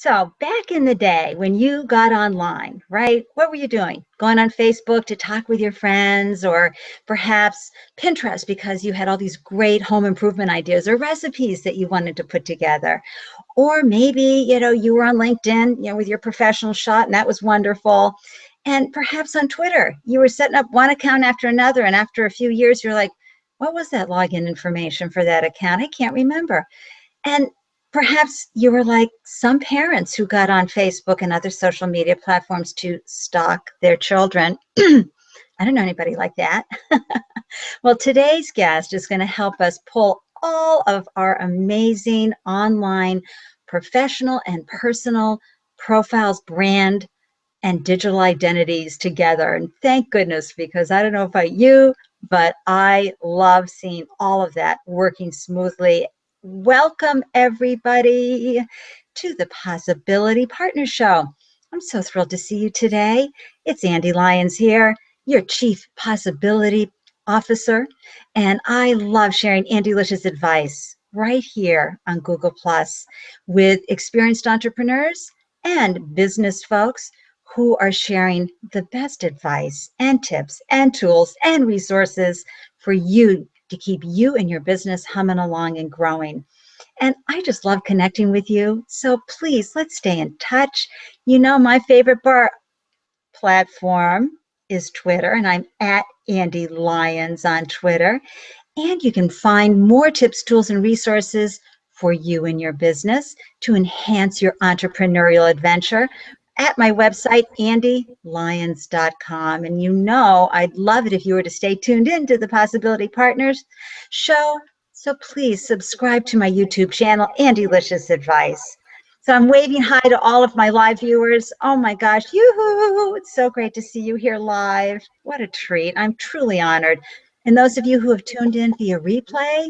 So back in the day when you got online, right? What were you doing? Going on Facebook to talk with your friends, or perhaps Pinterest because you had all these great home improvement ideas or recipes that you wanted to put together. Or maybe, you were on LinkedIn, with your professional shot, and that was wonderful. And perhaps on Twitter, you were setting up one account after another. And after a few years, you're like, what was that login information for that account? I can't remember. And perhaps you were like some parents who got on Facebook and other social media platforms to stalk their children. I don't know anybody like that. Well, today's guest is going to help us pull all of our amazing online professional and personal profiles, brand, and digital identities together. And thank goodness, because I don't know about you, but I love seeing all of that working smoothly. Welcome, everybody, to the Possibility Partner Show. I'm so thrilled to see you today. It's Ande Lyons here, your Chief Possibility Officer, and I love sharing Andelicious advice right here on Google Plus with experienced entrepreneurs and business folks who are sharing the best advice and tips and tools and resources for you to keep you and your business humming along and growing. And I just love connecting with you. So please, let's stay in touch. My favorite platform is Twitter, and I'm at Ande Lyons on Twitter. And you can find more tips, tools, and resources for you and your business to enhance your entrepreneurial adventure at my website, andelyons.com. And I'd love it if you were to stay tuned in to the Possibility Partners show. So please subscribe to my YouTube channel, Andelicious Advice. So I'm waving hi to all of my live viewers. Oh my gosh, yoo-hoo! It's so great to see you here live. What a treat. I'm truly honored. And those of you who have tuned in via replay,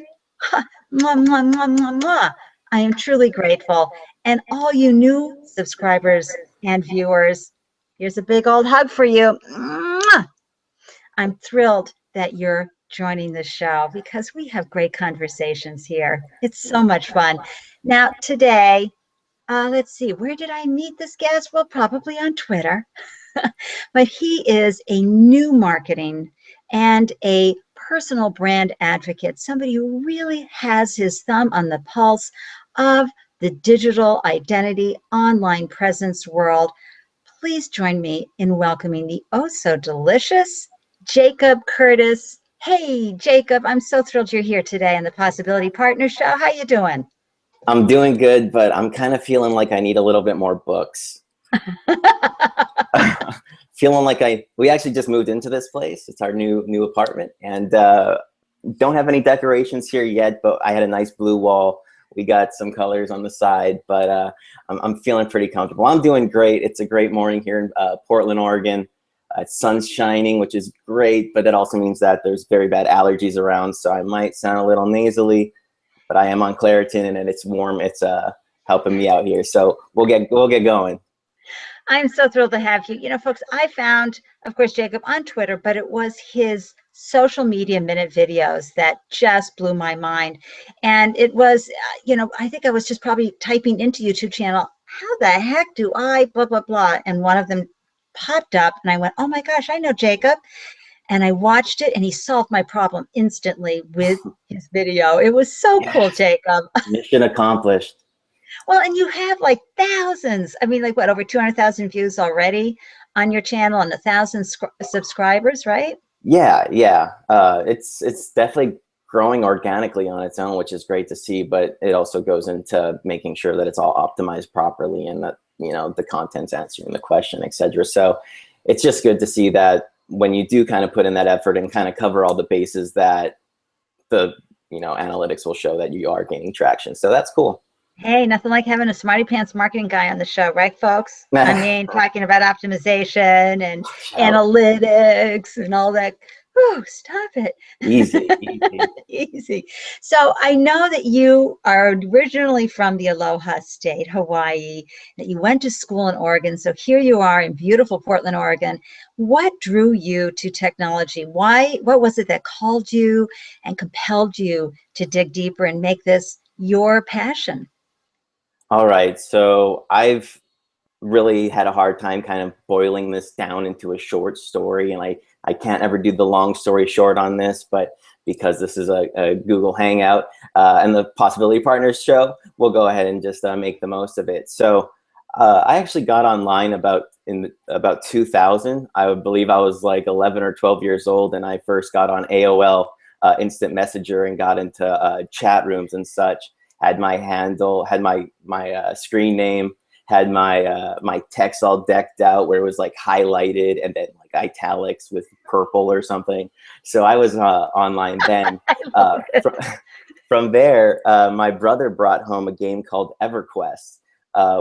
mwah, mwah, mwah, mwah, mwah. I am truly grateful. And all you new subscribers and viewers, here's a big old hug for you. Mwah! I'm thrilled that you're joining the show because we have great conversations here. It's so much fun. Now, today, let's see, where did I meet this guest? Well, probably on Twitter. But he is a new marketing and a personal brand advocate, somebody who really has his thumb on the pulse of the digital identity online presence world. Please join me in welcoming the oh so delicious Jacob Curtis. Hey, Jacob, I'm so thrilled you're here today on the Possibility Partner Show. How you doing? I'm doing good, but I'm kind of feeling like I need a little bit more books. Feeling like we actually just moved into this place. It's our new apartment, and don't have any decorations here yet, but I had a nice blue wall. We got some colors on the side, but I'm feeling pretty comfortable. I'm doing great. It's a great morning here in Portland, Oregon. Sun's shining, which is great, but that also means that there's very bad allergies around, so I might sound a little nasally, but I am on Claritin and it's warm. It's helping me out here, so we'll get going. I'm so thrilled to have you. Folks, I found, of course, Jacob on Twitter, but it was his social media minute videos that just blew my mind. And it was, I think I was just probably typing into YouTube channel, how the heck do I blah, blah, blah. And one of them popped up and I went, oh my gosh, I know Jacob. And I watched it and he solved my problem instantly with his video. It was so cool, Jacob. Mission accomplished. Well, and you have like thousands. I mean, like what, over 200,000 views already on your channel and 1,000 subscribers, right? Yeah. It's definitely growing organically on its own, which is great to see, but it also goes into making sure that it's all optimized properly and that, the content's answering the question, etc. So it's just good to see that when you do kind of put in that effort and kind of cover all the bases, that the, analytics will show that you are gaining traction. So that's cool. Hey, nothing like having a smarty pants marketing guy on the show, right, folks? I mean, talking about optimization and analytics and all that. Whew, stop it. Easy. Easy. So I know that you are originally from the Aloha State, Hawaii, that you went to school in Oregon. So here you are in beautiful Portland, Oregon. What drew you to technology? What was it that called you and compelled you to dig deeper and make this your passion? All right. So I've really had a hard time kind of boiling this down into a short story. And I can't ever do the long story short on this, but because this is a Google Hangout and the Possibility Partners show, we'll go ahead and just make the most of it. So I actually got online about 2000. I would believe I was like 11 or 12 years old, and I first got on AOL Instant Messenger and got into chat rooms and such. Had my handle, had my screen name, had my text all decked out where it was like highlighted and then like italics with purple or something. So I was online then. From there, my brother brought home a game called EverQuest,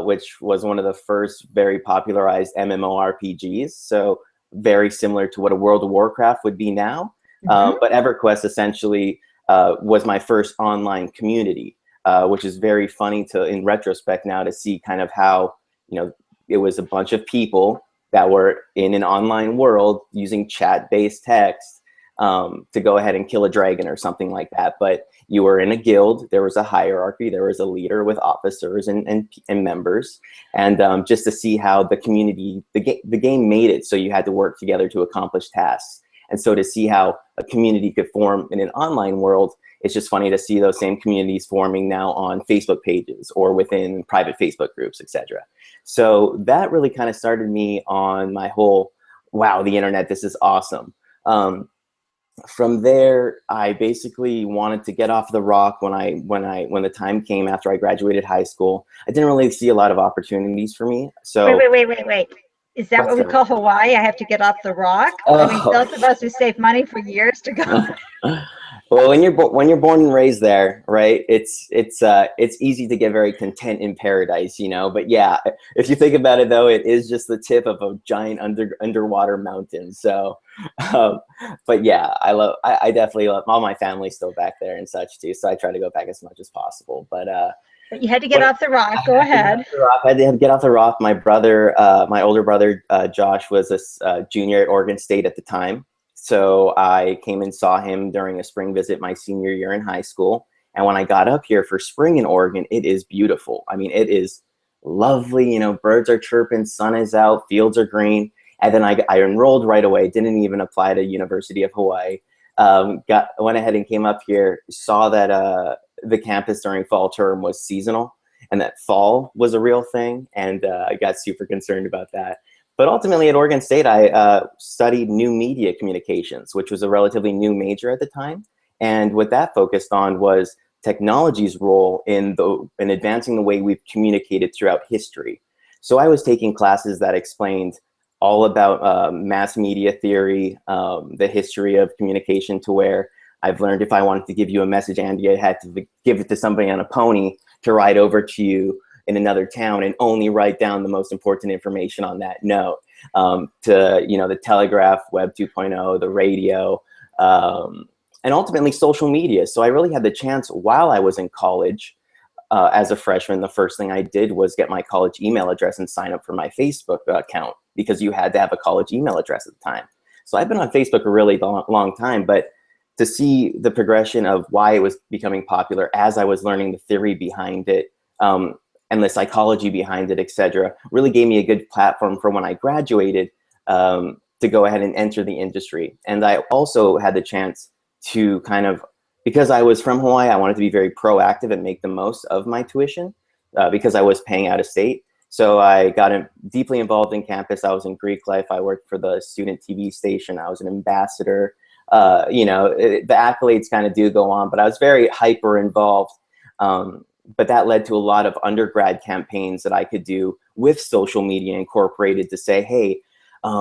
which was one of the first very popularized MMORPGs. So very similar to what a World of Warcraft would be now. But EverQuest essentially was my first online community. Which is very funny in retrospect now to see kind of how, it was a bunch of people that were in an online world using chat-based text to go ahead and kill a dragon or something like that. But you were in a guild, there was a hierarchy, there was a leader with officers and members. And just to see how the community, the game made it so you had to work together to accomplish tasks. And so to see how a community could form in an online world, it's just funny to see those same communities forming now on Facebook pages or within private Facebook groups, etc. So that really kind of started me on my whole, wow, the internet, this is awesome. From there, I basically wanted to get off the rock when the time came after I graduated high school. I didn't really see a lot of opportunities for me. So Wait. Is that what we call Hawaii? I have to get off the rock? I mean, those of us who save money for years to go. Well, when you're born and raised there, right? It's easy to get very content in paradise, But yeah, if you think about it, though, it is just the tip of a giant underwater mountain. So, but yeah, I definitely love all my family still back there and such too. So I try to go back as much as possible. But you had to get off the rock. Go ahead. I had to get off the rock. My brother, my older brother, Josh, was a junior at Oregon State at the time. So I came and saw him during a spring visit my senior year in high school. And when I got up here for spring in Oregon, it is beautiful. I mean, it is lovely. Birds are chirping, sun is out, fields are green. And then I enrolled right away, didn't even apply to University of Hawaii. Went ahead and came up here, saw that the campus during fall term was seasonal and that fall was a real thing. And I got super concerned about that. But ultimately at Oregon State, I studied new media communications, which was a relatively new major at the time. And what that focused on was technology's role in advancing the way we've communicated throughout history. So I was taking classes that explained all about mass media theory, the history of communication, to where I've learned if I wanted to give you a message, Andy, I had to give it to somebody on a pony to ride over to you in another town and only write down the most important information on that note. To the telegraph, Web 2.0, the radio, and ultimately social media. So I really had the chance while I was in college as a freshman. The first thing I did was get my college email address and sign up for my Facebook account, because you had to have a college email address at the time. So I've been on Facebook a really long time, but to see the progression of why it was becoming popular as I was learning the theory behind it, and the psychology behind it, etc., really gave me a good platform for when I graduated to go ahead and enter the industry. And I also had the chance to because I was from Hawaii, I wanted to be very proactive and make the most of my tuition because I was paying out of state. So I got deeply involved in campus. I was in Greek life. I worked for the student TV station. I was an ambassador. The accolades kind of do go on, but I was very hyper involved. But that led to a lot of undergrad campaigns that I could do with social media incorporated to say, hey,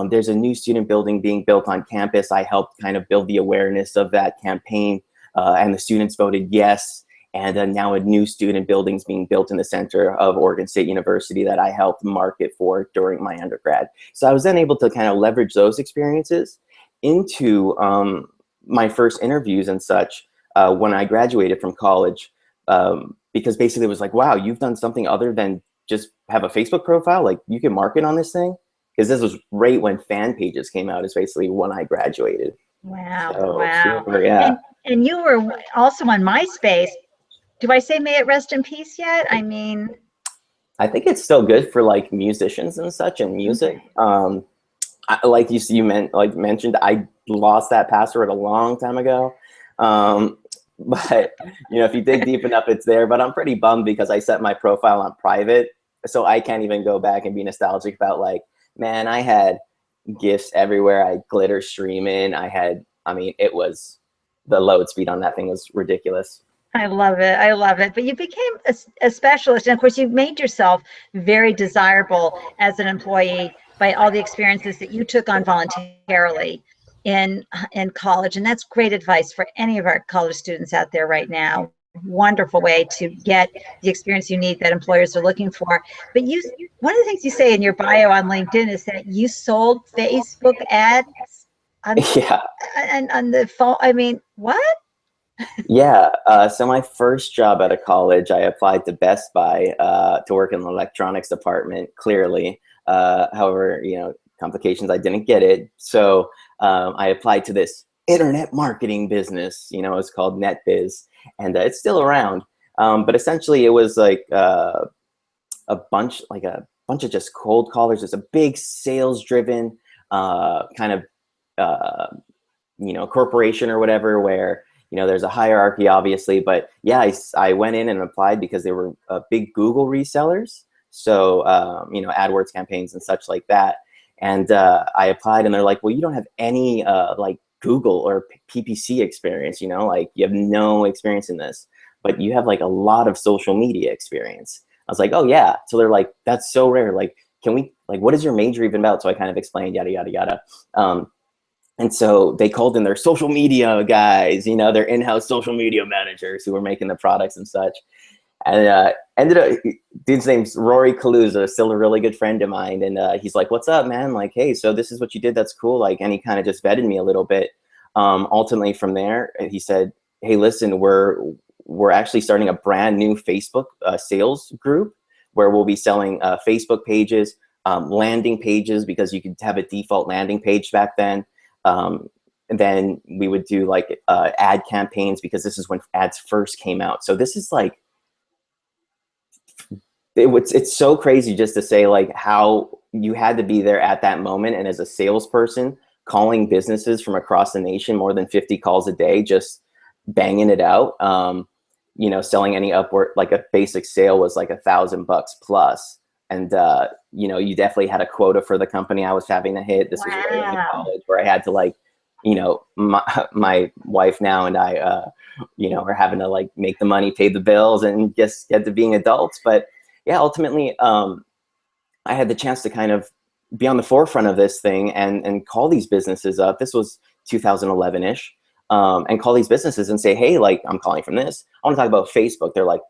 there's a new student building being built on campus. I helped kind of build the awareness of that campaign, and the students voted yes. And now a new student building's being built in the center of Oregon State University that I helped market for during my undergrad. So I was then able to kind of leverage those experiences into my first interviews and such when I graduated from college. Because basically it was like, wow, you've done something other than just have a Facebook profile? Like, you can market on this thing? Because this was right when fan pages came out, is basically when I graduated. Wow, So, wow. super, yeah. And you were also on MySpace. Do I say may it rest in peace yet? I mean... I think it's still good for like musicians and such and music. Okay. Like mentioned, I lost that password a long time ago. Um, but if you dig deep enough, it's there. But I'm pretty bummed because I set my profile on private, so I can't even go back and be nostalgic about like, man, I had gifts everywhere. I had glitter streaming. I mean, it was the load speed on that thing was ridiculous. I love it. I love it. But you became a specialist. And of course, you made yourself very desirable as an employee by all the experiences that you took on voluntarily in in college. And that's great advice for any of our college students out there right now. Wonderful way to get the experience you need that employers are looking for. But one of the things you say in your bio on LinkedIn is that you sold Facebook ads on, Yeah. on the phone. I mean, what? Yeah. So my first job out of college, I applied to Best Buy to work in the electronics department, clearly. However, complications, I didn't get it. So I applied to this internet marketing business, it's called NetBiz, and it's still around. But essentially it was like a bunch of just cold callers. It's a big sales driven kind of, corporation or whatever, where there's a hierarchy, obviously, but yeah, I went in and applied because they were big Google resellers. So, AdWords campaigns and such like that. And I applied and they're like, well, you don't have any like Google or PPC experience, like you have no experience in this, but you have like a lot of social media experience. I was like, oh yeah. So they're like, that's so rare. Like, can we, like, what is your major even about? So I kind of explained yada, yada, yada. And so they called in their social media guys, their in-house social media managers who were making the products and such. And ended up, dude's name's Rory Kaluza, still a really good friend of mine. And he's like, what's up, man? Like, hey, so this is what you did. That's cool. Like, and he kind of just vetted me a little bit. Ultimately from there, he said, hey, listen, we're actually starting a brand new Facebook sales group where we'll be selling Facebook pages, landing pages, because you could have a default landing page back then. And then we would do like ad campaigns, because this is when ads first came out. So this is like, it's so crazy just to say like how you had to be there at that moment. And as a salesperson calling businesses from across the nation, more than 50 calls a day, just banging it out, selling any upward, like a basic sale was like $1,000 plus. And, you definitely had a quota for the company I was having to hit. This was early in college, where I had to like, my wife now and I, are having to like make the money, pay the bills, and just get to being adults. But yeah, ultimately, I had the chance to kind of be on the forefront of this thing and call these businesses up. This was 2011-ish, and call these businesses and say, hey, like, I'm calling from this. I want to talk about Facebook. They're like,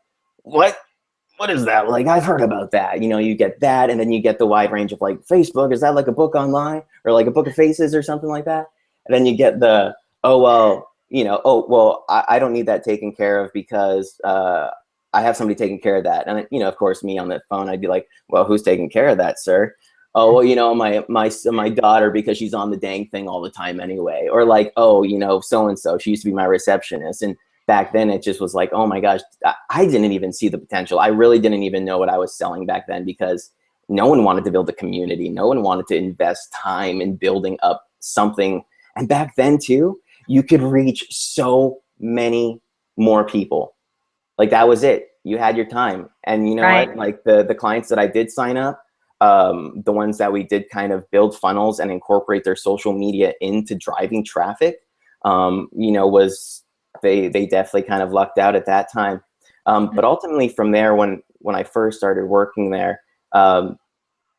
what is that? Like, I've heard about that. You get that, and then you get the wide range of like, Facebook, is that like a book online or like a book of faces or something like that? And then you get the, oh, well, I don't need that taken care of because I have somebody taking care of that. And, of course, me on the phone, I'd be like, well, who's taking care of that, sir? Oh, well, my daughter, because she's on the dang thing all the time anyway. Or like, oh, so-and-so, she used to be my receptionist. And back then it just was like, oh my gosh, I didn't even see the potential. I really didn't even know what I was selling back then, because no one wanted to build a community. No one wanted to invest time in building up something. And back then too, you could reach so many more people. Like, that was it. You had your time. And what? Like the clients that I did sign up, the ones that we did kind of build funnels and incorporate their social media into driving traffic, was, they definitely kind of lucked out at that time. But ultimately from there, when I first started working there,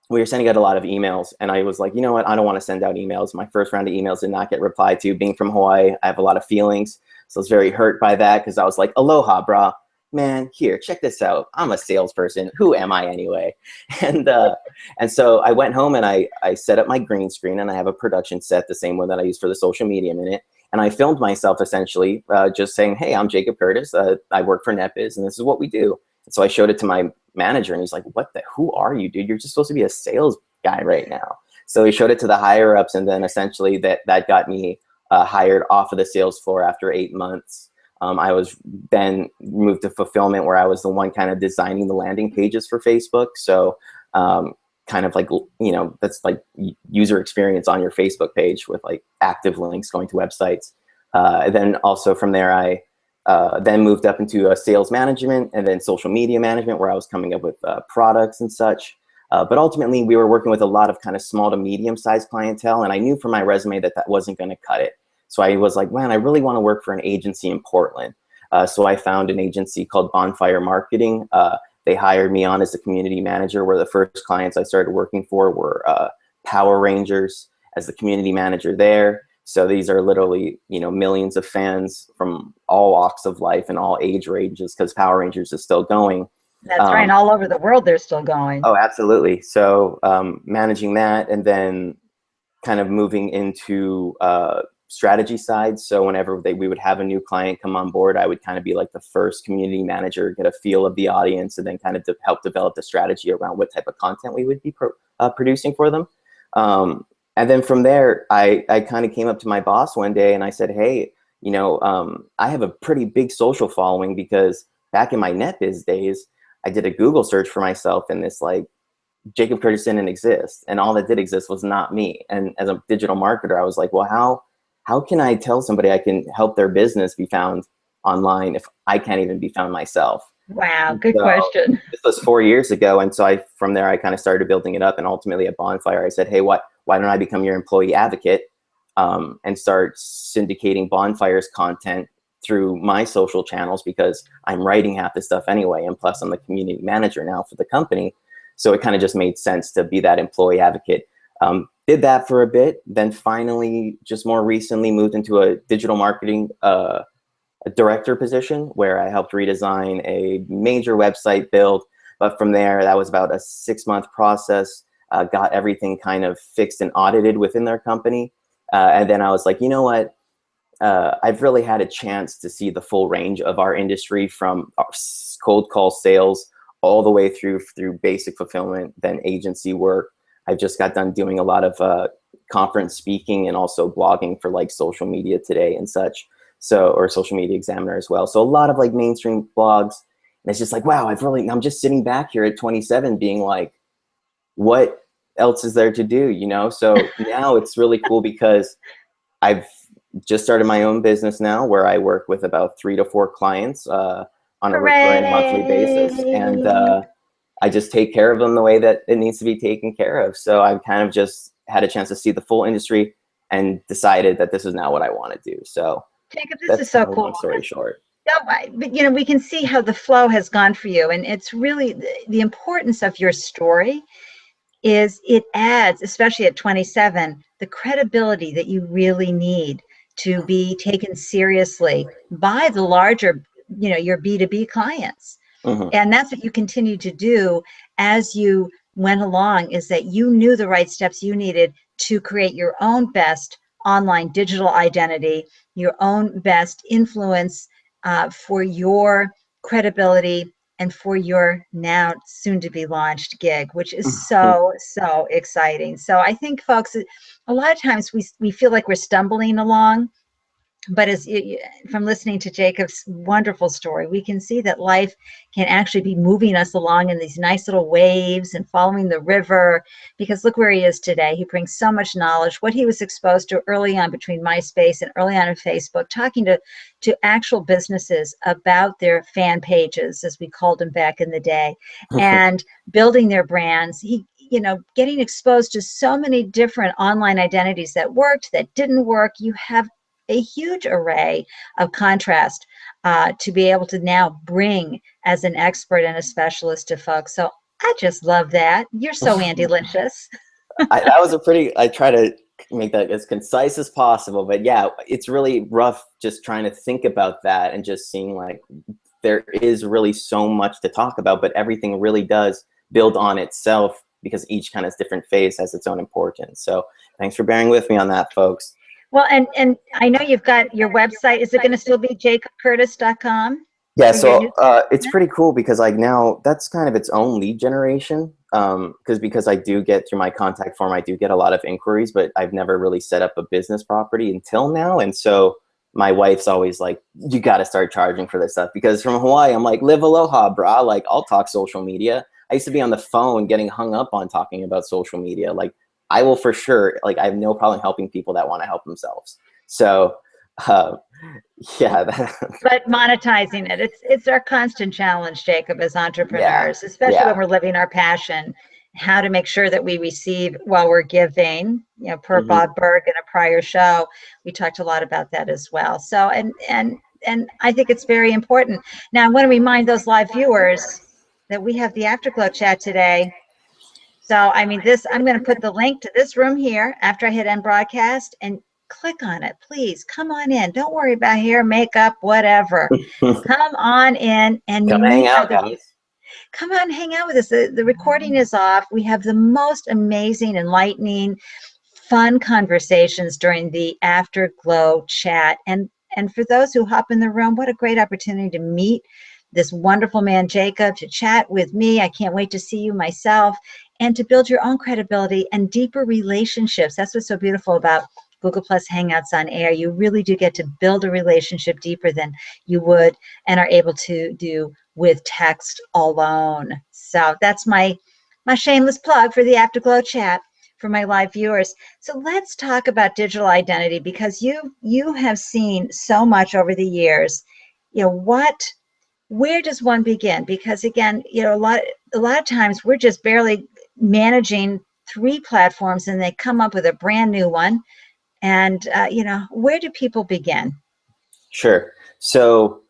we were sending out a lot of emails, and I was like, you know what? I don't want to send out emails. My first round of emails did not get replied to. Being from Hawaii, I have a lot of feelings. So I was very hurt by that, because I was like, aloha, brah. Man, here, check this out. I'm a salesperson. Who am I anyway? And so I went home and I set up my green screen, and I have a production set, the same one that I use for the social media minute. And I filmed myself essentially just saying, hey, I'm Jacob Curtis. I work for NetBiz, and this is what we do. And so I showed it to my manager, and he's like, who are you, dude? You're just supposed to be a sales guy right now. So he showed it to the higher ups, and then essentially that got me hired off of the sales floor after 8 months. I was then moved to fulfillment, where I was the one kind of designing the landing pages for Facebook. So kind of like, you know, that's like user experience on your Facebook page with like active links going to websites. Then also from there, I then moved up into sales management and then social media management, where I was coming up with products and such. But ultimately, we were working with a lot of kind of small to medium-sized clientele, and I knew from my resume that that wasn't going to cut it. So I was like, man, I really want to work for an agency in Portland. So I found an agency called Bonfire Marketing. They hired me on as a community manager, where the first clients I started working for were Power Rangers as the community manager there. So these are literally, you know, millions of fans from all walks of life and all age ranges, because Power Rangers is still going. That's right. And all over the world, they're still going. Oh, absolutely. So managing that, and then kind of moving into strategy side. So whenever we would have a new client come on board, I would kind of be like the first community manager, get a feel of the audience, and then kind of help develop the strategy around what type of content we would be producing for them. And then from there, I kind of came up to my boss one day and I said, hey, you know, I have a pretty big social following, because back in my NetBiz days, I did a Google search for myself, and this like Jacob Curtis didn't exist, and all that did exist was not me. And as a digital marketer, I was like, well, how can I tell somebody I can help their business be found online if I can't even be found myself? Wow, good question. This was 4 years ago, and so from there I kind of started building it up, and ultimately at Bonfire I said, hey, why don't I become your employee advocate and start syndicating Bonfire's content through my social channels, because I'm writing half the stuff anyway, and plus I'm the community manager now for the company. So it kind of just made sense to be that employee advocate. Did that for a bit, then finally, just more recently, moved into a digital marketing a director position, where I helped redesign a major website build. But from there, that was about a 6-month process, got everything kind of fixed and audited within their company. And then I was like, you know what? I've really had a chance to see the full range of our industry, from cold call sales all the way through basic fulfillment, then agency work. I just got done doing a lot of conference speaking and also blogging for like Social Media Today and such. So, or Social Media Examiner as well. So a lot of like mainstream blogs. And it's just like, wow, I'm just sitting back here at 27 being like, what else is there to do? You know? So now it's really cool, because I've just started my own business now, where I work with about 3 to 4 clients on a recurring monthly basis. And I just take care of them the way that it needs to be taken care of. So I've kind of just had a chance to see the full industry and decided that this is now what I want to do. So Jacob, this is so cool. Long story short. But you know, we can see how the flow has gone for you, and it's really the importance of your story is it adds, especially at 27, the credibility that you really need to be taken seriously by the larger, you know, your B2B clients. Mm-hmm. And that's what you continue to do as you went along, is that you knew the right steps you needed to create your own best online digital identity, your own best influence for your credibility and for your now soon to be launched gig, which is so exciting. So I think, folks, a lot of times we feel like we're stumbling along, but from listening to Jacob's wonderful story, we can see that life can actually be moving us along in these nice little waves and following the river, because look where he is today. He brings so much knowledge, what he was exposed to early on between MySpace and early on in Facebook, talking to actual businesses about their fan pages, as we called them back in the day, and building their brands. He, you know, getting exposed to so many different online identities that worked, that didn't work. You have a huge array of contrast to be able to now bring as an expert and a specialist to folks. So I just love that. You're so Andelicious. I try to make that as concise as possible, but yeah, it's really rough just trying to think about that and just seeing like there is really so much to talk about, but everything really does build on itself, because each kind of different phase has its own importance. So thanks for bearing with me on that, folks. Well, and I know you've got your website. Is it going to still be jacobcurtis.com? Yeah, so it's pretty cool, because like now that's kind of its own lead generation, because I do get through my contact form, I do get a lot of inquiries, but I've never really set up a business property until now. And so my wife's always like, you got to start charging for this stuff, because from Hawaii, I'm like, live aloha, brah. Like, I'll talk social media. I used to be on the phone getting hung up on talking about social media. Like, I will for sure, like, I have no problem helping people that want to help themselves. So, yeah. But monetizing it, it's our constant challenge, Jacob, as entrepreneurs, especially when we're living our passion, how to make sure that we receive while we're giving. You know, per Bob Berg in a prior show, we talked a lot about that as well. So, and I think it's very important. Now, I want to remind those live viewers that we have the Afterglow chat today. So, I mean, I'm going to put the link to this room here after I hit end broadcast, and click on it, please. Come on in. Don't worry about hair, makeup, whatever. Come on in and come hang out, guys. Come on, hang out with us. The recording is off. We have the most amazing, enlightening, fun conversations during the Afterglow chat. And for those who hop in the room, what a great opportunity to meet this wonderful man, Jacob, to chat with me. I can't wait to see you myself, and to build your own credibility and deeper relationships. That's what's so beautiful about Google Plus Hangouts on Air. You really do get to build a relationship deeper than you would and are able to do with text alone. So that's my shameless plug for the Afterglow chat for my live viewers. So let's talk about digital identity, because you have seen so much over the years. You know, where does one begin? Because again, you know, a lot of times we're just barely managing 3 platforms and they come up with a brand new one. And you know, where do people begin? Sure. So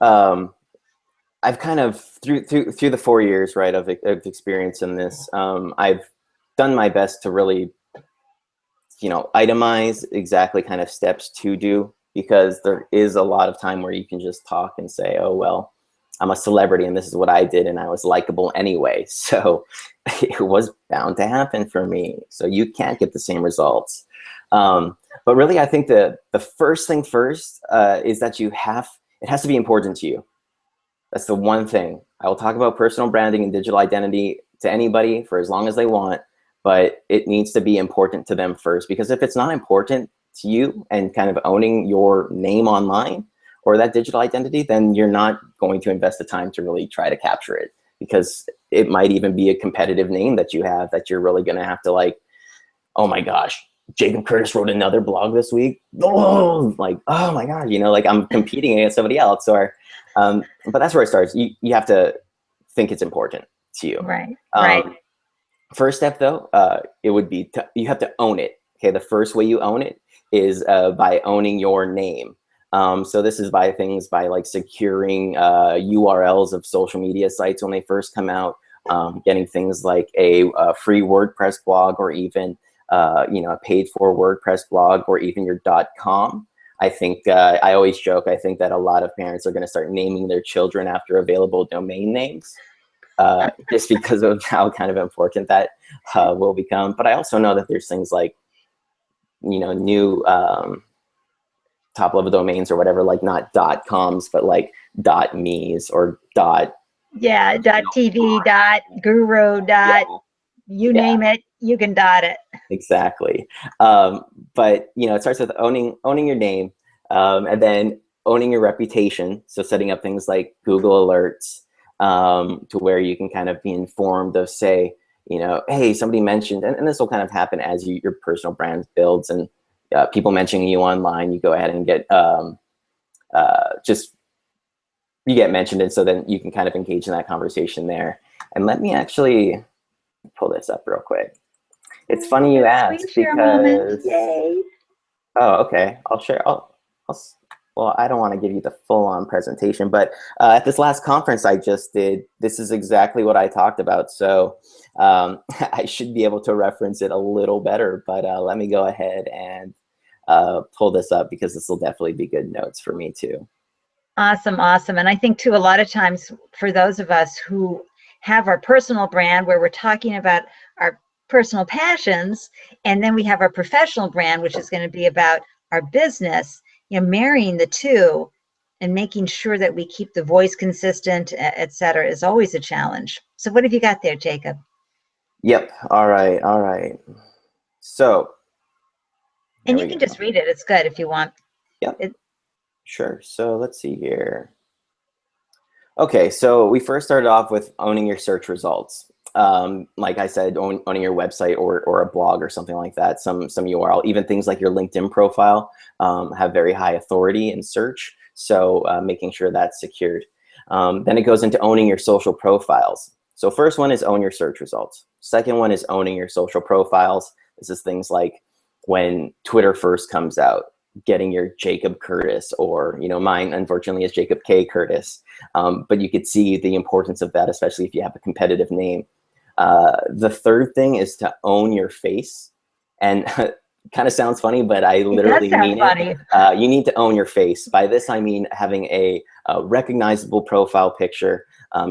I've kind of through the 4 years, right, of experience in this, I've done my best to really, you know, itemize exactly kind of steps to do, because there is a lot of time where you can just talk and say, oh, well, I'm a celebrity and this is what I did and I was likable anyway. So it was bound to happen for me. So you can't get the same results. But really, I think the first thing first is that it has to be important to you. That's the one thing. I will talk about personal branding and digital identity to anybody for as long as they want, but it needs to be important to them first, because if it's not important to you and kind of owning your name online or that digital identity, then you're not going to invest the time to really try to capture it, because it might even be a competitive name that you have that you're really going to have to, like, oh my gosh, Jacob Curtis wrote another blog this week. Oh, like, oh my God, you know, like I'm competing against somebody else. Or, but that's where it starts. You have to think it's important to you. Right. Right. First step though, it would be you have to own it. Okay, the first way you own it is by owning your name. So this is by like securing URLs of social media sites when they first come out, getting things like a free WordPress blog, or even you know, a paid for WordPress blog, or even your .com. I think I always joke, I think that a lot of parents are going to start naming their children after available domain names, just because of how kind of important that will become. But I also know that there's things like, you know, new top level domains or whatever, like not .coms, but like .me's or yeah, .tv, .guru, you name it, you can dot it. Exactly. But you know, it starts with owning your name, and then owning your reputation. So setting up things like Google alerts, to where you can kind of be informed of, say, you know, hey, somebody mentioned, and this will kind of happen as your personal brand builds, and people mentioning you online, you go ahead and get you get mentioned, and so then you can kind of engage in that conversation there. And let me actually pull this up real quick. It's funny you ask, because Yay. Oh, okay. I'll share. Well, I don't want to give you the full-on presentation, but at this last conference I just did, this is exactly what I talked about. So I should be able to reference it a little better, but let me go ahead and pull this up, because this will definitely be good notes for me too. Awesome, awesome. And I think too, a lot of times for those of us who have our personal brand, where we're talking about our personal passions, and then we have our professional brand, which is going to be about our business, you know, marrying the two and making sure that we keep the voice consistent, et cetera, is always a challenge. So what have you got there, Jacob? Yep. All right. All right. So. And you can just read it. It's good if you want. Yep. Sure. So let's see here. Okay, so we first started off with owning your search results. Like I said, owning your website or a blog or something like that, some URL, even things like your LinkedIn profile have very high authority in search. So making sure that's secured. Then it goes into owning your social profiles. So first one is own your search results. Second one is owning your social profiles. This is things like when Twitter first comes out, getting your Jacob Curtis, or mine unfortunately is Jacob K. Curtis. But you could see the importance of that, especially if you have a competitive name. The third thing is to own your face. And kind of sounds funny, but I literally mean it. You need to own your face. By this, I mean having a recognizable profile picture.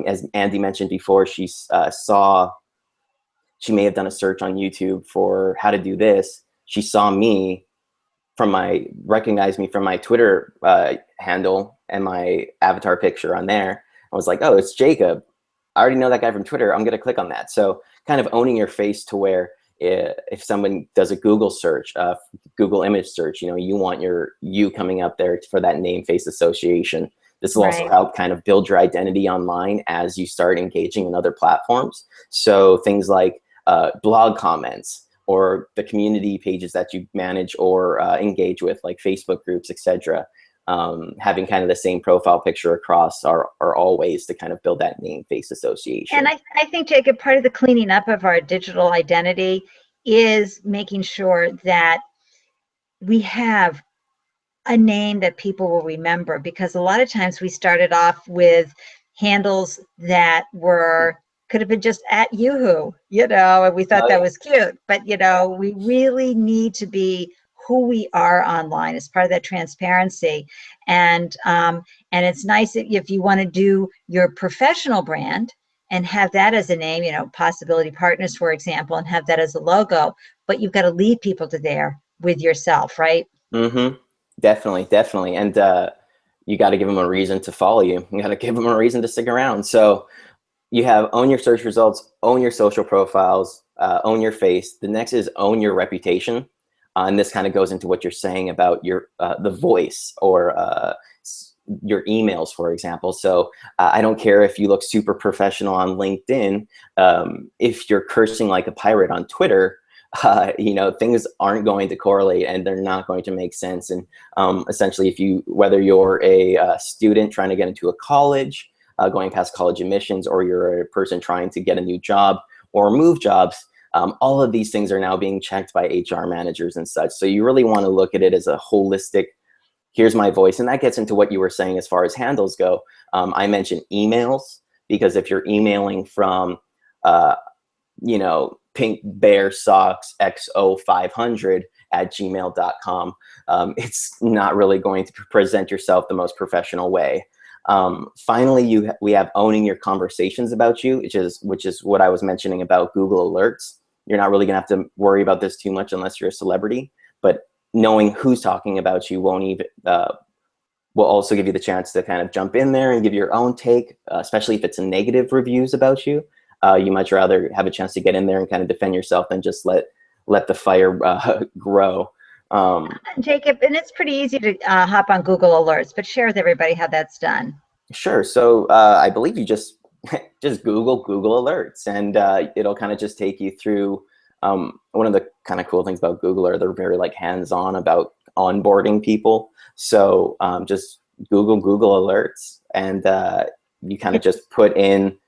As Andy mentioned before, she may have done a search on YouTube for how to do this. She saw me recognized me from my Twitter handle and my avatar picture on there. I was like, oh, it's Jacob. I already know that guy from Twitter. I'm going to click on that. So kind of owning your face to where if someone does a Google search, Google image search, you want you coming up there for that name face association. This will also help kind of build your identity online as you start engaging in other platforms. So things like blog comments, or the community pages that you manage or engage with, like Facebook groups, etc. Having kind of the same profile picture across are all ways to kind of build that name face association. And I think, Jacob, part of the cleaning up of our digital identity is making sure that we have a name that people will remember, because a lot of times we started off with handles that could have been just at YooHoo, and we thought that was cute. But, we really need to be who we are online as part of that transparency. And it's nice if you want to do your professional brand and have that as a name, Possibility Partners, for example, and have that as a logo, but you've got to lead people to there with yourself, right? Mm-hmm. Definitely. And you got to give them a reason to follow you. You got to give them a reason to stick around. So you have own your search results, own your social profiles, own your face. The next is own your reputation. And this kind of goes into what you're saying about your the voice, or your emails, for example. So I don't care if you look super professional on LinkedIn. If you're cursing like a pirate on Twitter, things aren't going to correlate, and they're not going to make sense. And essentially, whether you're a student trying to get into a college, going past college admissions, or you're a person trying to get a new job or move jobs, all of these things are now being checked by HR managers and such. So you really want to look at it as a holistic, here's my voice. And that gets into what you were saying as far as handles go. I mentioned emails, because if you're emailing from, Pink Bear Socks XO500 at gmail.com, it's not really going to present yourself the most professional way. Finally, we have owning your conversations about you, which is what I was mentioning about Google Alerts. You're not really gonna have to worry about this too much unless you're a celebrity, but knowing who's talking about you will also give you the chance to kind of jump in there and give your own take, especially if it's negative reviews about you. You much rather have a chance to get in there and kind of defend yourself than just let the fire grow. Jacob, and it's pretty easy to hop on Google Alerts, but share with everybody how that's done. Sure. So I believe you just Google Alerts, and it'll kind of just take you through. One of the kind of cool things about Google are they're very hands-on about onboarding people. So just Google Alerts, and you kind of just put in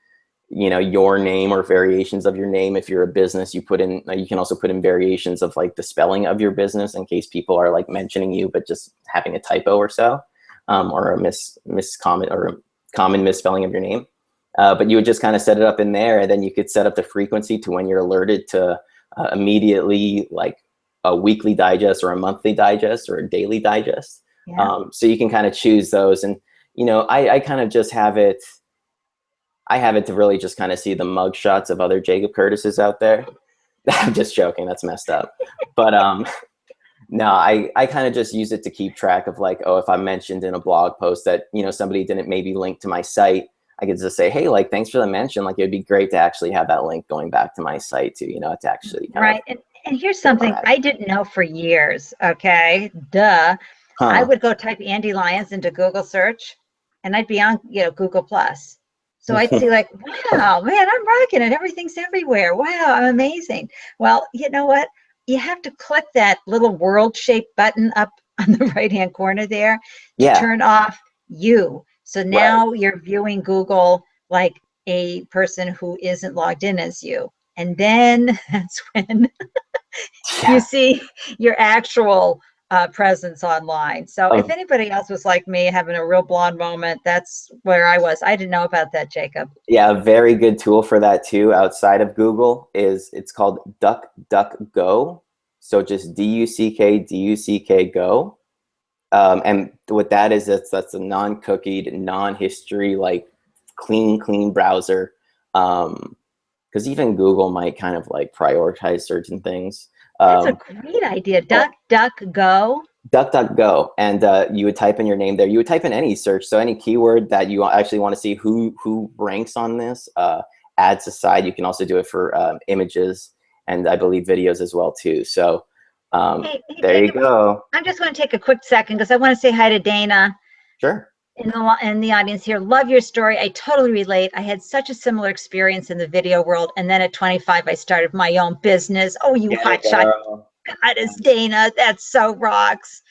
your name or variations of your name. If you're a business, you can also put in variations of the spelling of your business, in case people are mentioning you but just having a typo or so, or a miscomment or a common misspelling of your name. But you would just kind of set it up in there, and then you could set up the frequency to when you're alerted to immediately, a weekly digest or a monthly digest or a daily digest. Yeah. So you can kind of choose those, and I kind of just have it. I have it to really just kind of see the mug shots of other Jacob Curtises out there. I'm just joking. That's messed up. But no, I kind of just use it to keep track of if I mentioned in a blog post that, somebody didn't maybe link to my site, I could just say, hey, thanks for the mention. It'd be great to actually have that link going back to my site too, to actually. Right. And here's something I didn't know for years. Okay. Duh. I Huh. would go type Andy Lyons into Google search and I'd be on, Google Plus. So I'd see like, wow, man, I'm rocking it. Everything's everywhere. Wow, I'm amazing. Well, you know what? You have to click that little world shaped button up on the right-hand corner there to Yeah. turn off you. So Right. now you're viewing Google like a person who isn't logged in as you. And then that's when you Yeah. see your actual presence online. So if Um, anybody else was like me, having a real blonde moment, that's where I was. I didn't know about that, Jacob. yeah, a very good tool for that too, outside of Google, is it's called DuckDuckGo. So just DuckDuck Go. And what that is, that's a non-cookied, non-history, like clean browser. Because even Google might kind of like prioritize certain things. That's a Um, great idea. but Duck, duck, go. DuckDuckGo, and you would type in your name there. You would type in any search, so any keyword that you actually want to see who ranks on this. Ads aside, you can also do it for images and I believe videos as well too. So Hey, there you Jacob, go. I just want to take a quick second because I want to say hi to Dana Sure. in the audience here. Love your story. I totally relate. I had such a similar experience in the video world, and then at 25, I started my own business. Oh, you Get it, hotshot girl. goddess, Dana. That's so rocks.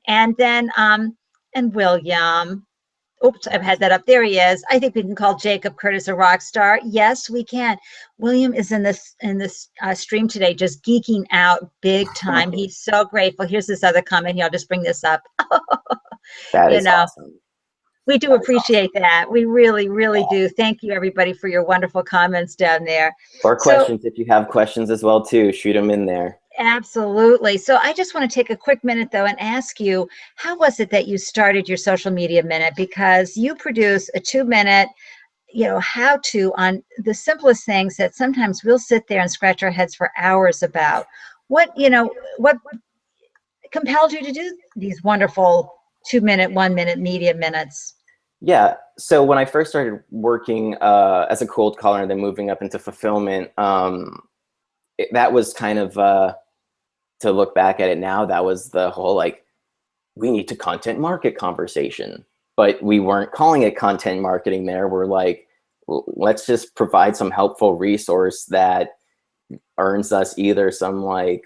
And then and William. Oops, I've had that up. There he is. I think we can call Jacob Curtis a rock star. Yes, we can. William is in this stream today, just geeking out big time. He's so grateful. Here's this other comment here. I'll just bring this up. That you is know, awesome. we do That is awesome. appreciate that. We really, really do. Thank you, everybody, for your wonderful comments down there. Or So questions, if you have questions as well too, shoot them in there. absolutely. So I just want to take a quick minute though and ask you, how was it that you started your social media minute? Because you produce a 2 minute, how to on the simplest things that sometimes we'll sit there and scratch our heads for hours about. What compelled you to do these wonderful 2 minute, 1 minute media minutes? Yeah. So when I first started working as a cold caller and then moving up into fulfillment, that was kind of to look back at it now, that was the whole like, we need to content market conversation, but we weren't calling it content marketing there. We're like, let's just provide some helpful resource that earns us either some like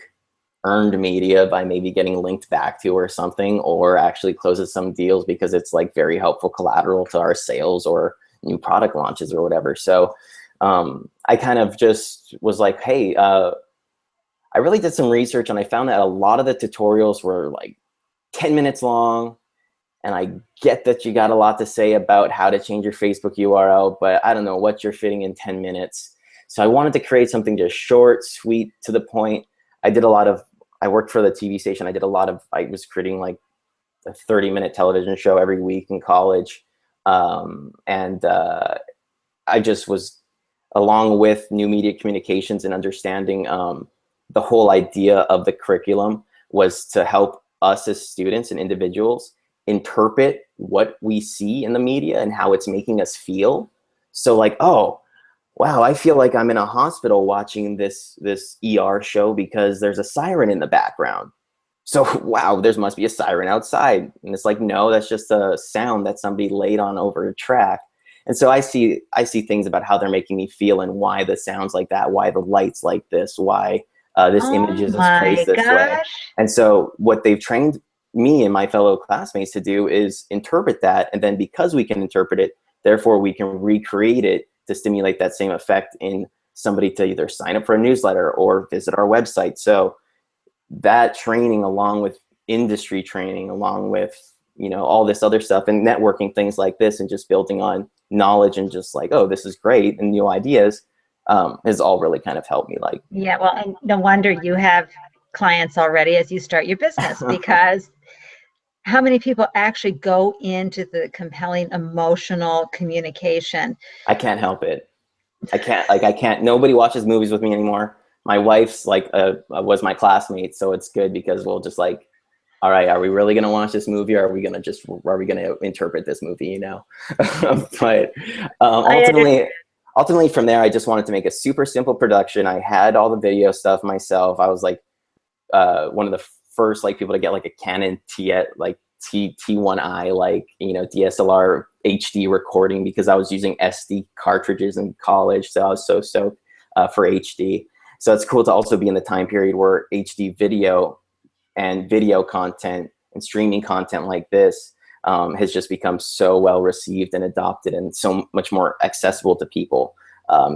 earned media by maybe getting linked back to or something, or actually closes some deals because it's like very helpful collateral to our sales or new product launches or whatever. So I kind of just was like, hey, I really did some research and I found that a lot of the tutorials were like 10 minutes long. And I get that you got a lot to say about how to change your Facebook URL, but I don't know what you're fitting in 10 minutes. So I wanted to create something just short, sweet, to the point. I worked for the TV station. I was creating like a 30-minute television show every week in college. I just was, along with new media communications and understanding the whole idea of the curriculum was to help us as students and individuals interpret what we see in the media and how it's making us feel. So like, oh, wow, I feel like I'm in a hospital watching this ER show because there's a siren in the background. So wow, there must be a siren outside. And it's like, no, that's just a sound that somebody laid on over a track. And so I see things about how they're making me feel and why the sounds like that, why the lights like this, why this image Oh is placed my this way. gosh. And so what they've trained me and my fellow classmates to do is interpret that. And then because we can interpret it, therefore we can recreate it to stimulate that same effect in somebody to either sign up for a newsletter or visit our website. So that training, along with industry training, along with, all this other stuff and networking, things like this, and just building on knowledge and just like, oh, this is great, and new ideas, has all really kind of helped me. Like, Yeah, well, and no wonder you have clients already as you start your business, because how many people actually go into the compelling emotional communication? I can't help it. I can't, nobody watches movies with me anymore. My wife's like, was my classmate. So it's good because we'll just like, all right, are we really going to watch this movie, or are we going to interpret this movie, But I understand. ultimately from there, I just wanted to make a super simple production. I had all the video stuff myself. I was like one of the first like people to get like a Canon T1i, like, you know, DSLR HD recording, because I was using SD cartridges in college. So I was so stoked for HD. So it's cool to also be in the time period where HD video and video content and streaming content like this has just become so well received and adopted and so much more accessible to people.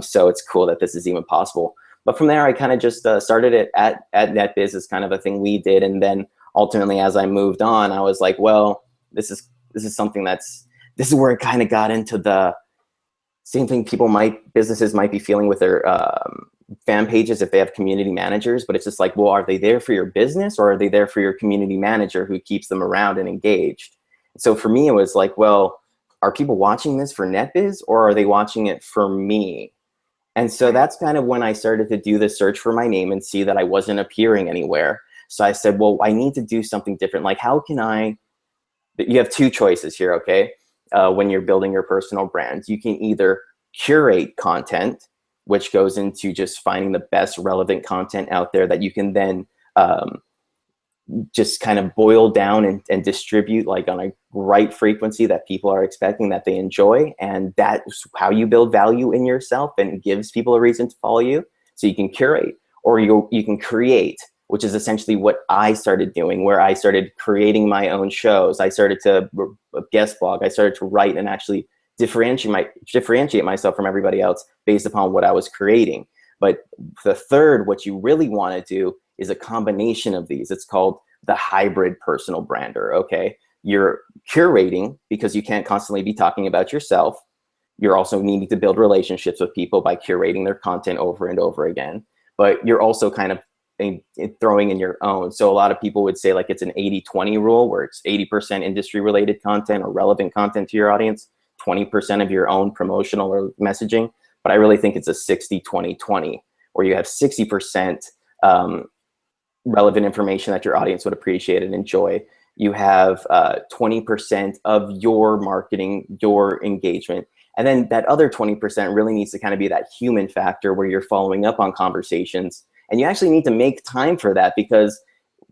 So it's cool that this is even possible. But from there, I kind of just started it at NetBiz as kind of a thing we did. And then ultimately, as I moved on, I was like, well, this is something this is where it kind of got into the same thing businesses might be feeling with their fan pages if they have community managers. But it's just like, well, are they there for your business, or are they there for your community manager who keeps them around and engaged? So for me, it was like, well, are people watching this for NetBiz, or are they watching it for me? And so that's kind of when I started to do the search for my name and see that I wasn't appearing anywhere. So I said, well, I need to do something different. Like, how can you have two choices here, okay? When you're building your personal brand, you can either curate content, which goes into just finding the best relevant content out there that you can then just kind of boil down and distribute like on a right frequency that people are expecting, that they enjoy. And that's how you build value in yourself and gives people a reason to follow you. So you can curate, or you can create, which is essentially what I started doing, where I started creating my own shows. I started to guest blog. I started to write and actually differentiate myself from everybody else based upon what I was creating. But the third, what you really want to do is a combination of these. It's called the hybrid personal brander, okay? You're curating because you can't constantly be talking about yourself. You're also needing to build relationships with people by curating their content over and over again. But you're also kind of throwing in your own. So a lot of people would say like it's an 80-20 rule, where it's 80% industry related content or relevant content to your audience, 20% of your own promotional or messaging. But I really think it's a 60-20-20, where you have 60% relevant information that your audience would appreciate and enjoy. You have 20% of your marketing, your engagement. And then that other 20% really needs to kind of be that human factor where you're following up on conversations. And you actually need to make time for that, because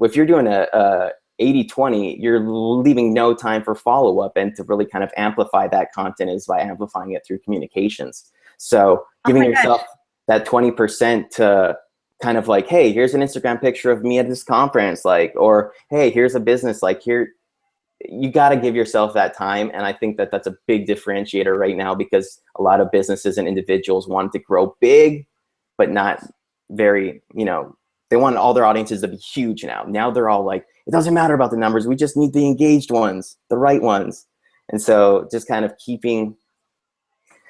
if you're doing a 80-20, you're leaving no time for follow-up. And to really kind of amplify that content is by amplifying it through communications. So giving yourself that 20% to kind of like, hey, here's an Instagram picture of me at this conference, like, or hey, here's a business, like, here, you got to give yourself that time. And I think that that's a big differentiator right now, because a lot of businesses and individuals want to grow big, but not very, you know, they want all their audiences to be huge now. Now they're all like, it doesn't matter about the numbers. We just need the engaged ones, the right ones. And so just kind of keeping.